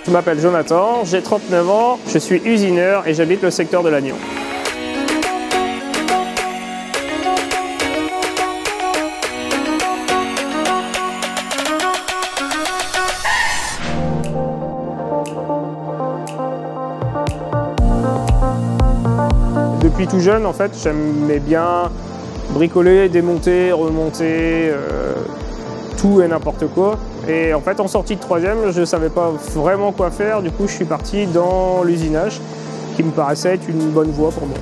Je m'appelle Jonathan, j'ai 39 ans, je suis usineur et j'habite le secteur de Lannion. Depuis tout jeune, en fait, j'aimais bien bricoler, démonter, remonter, tout et n'importe quoi. Et en fait, en sortie de troisième, je ne savais pas vraiment quoi faire. Du coup, je suis parti dans l'usinage, qui me paraissait être une bonne voie pour moi.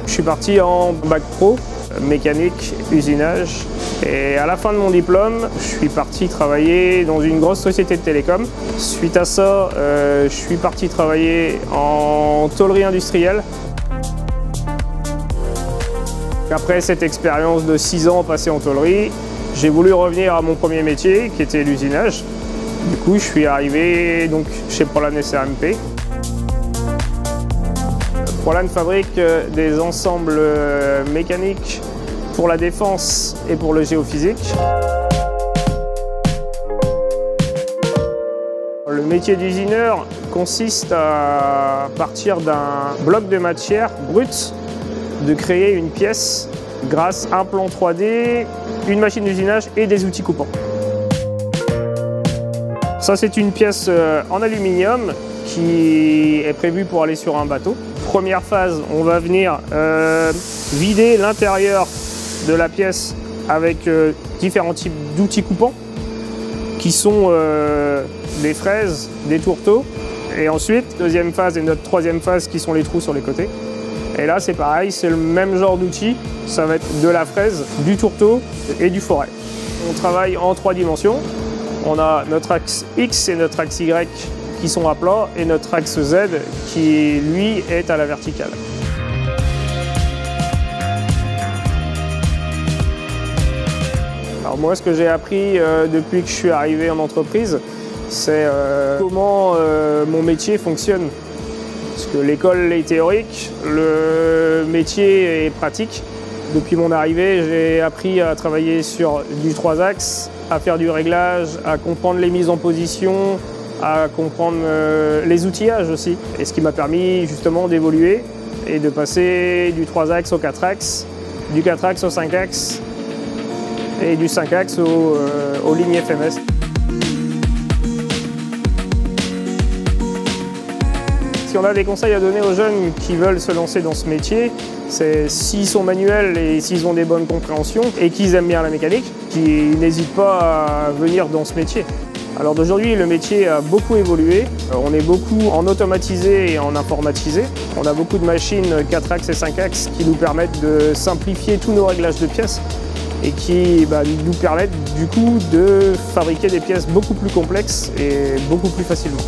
Je suis parti en bac pro, mécanique, usinage. Et à la fin de mon diplôme, je suis parti travailler dans une grosse société de télécom. Suite à ça, je suis parti travailler en tôlerie industrielle. Après cette expérience de 6 ans passée en tôlerie, j'ai voulu revenir à mon premier métier, qui était l'usinage. Du coup, je suis arrivé donc, chez Prolan SRMP. Prolan fabrique des ensembles mécaniques pour la défense et pour le géophysique. Le métier d'usineur consiste à partir d'un bloc de matière brute, de créer une pièce grâce à un plan 3D, une machine d'usinage et des outils coupants. Ça, c'est une pièce en aluminium qui est prévue pour aller sur un bateau. Première phase, on va venir vider l'intérieur de la pièce avec différents types d'outils coupants qui sont des fraises, des tourteaux. Et ensuite, deuxième phase et notre troisième phase qui sont les trous sur les côtés. Et là, c'est pareil, c'est le même genre d'outil. Ça va être de la fraise, du tourteau et du forêt. On travaille en 3 dimensions. On a notre axe X et notre axe Y qui sont à plat et notre axe Z qui, lui, est à la verticale. Alors moi, ce que j'ai appris depuis que je suis arrivé en entreprise, c'est comment mon métier fonctionne. Parce que l'école est théorique, le métier est pratique. Depuis mon arrivée, j'ai appris à travailler sur du 3 axes, à faire du réglage, à comprendre les mises en position, à comprendre les outillages aussi. Et ce qui m'a permis justement d'évoluer et de passer du 3 axes au 4 axes, du 4 axes au 5 axes et du 5 axes aux lignes FMS. Si on a des conseils à donner aux jeunes qui veulent se lancer dans ce métier, c'est s'ils sont manuels et s'ils ont des bonnes compréhensions et qu'ils aiment bien la mécanique, qu'ils n'hésitent pas à venir dans ce métier. Alors d'aujourd'hui, le métier a beaucoup évolué. On est beaucoup en automatisé et en informatisé. On a beaucoup de machines 4 axes et 5 axes qui nous permettent de simplifier tous nos réglages de pièces et qui nous permettent du coup de fabriquer des pièces beaucoup plus complexes et beaucoup plus facilement.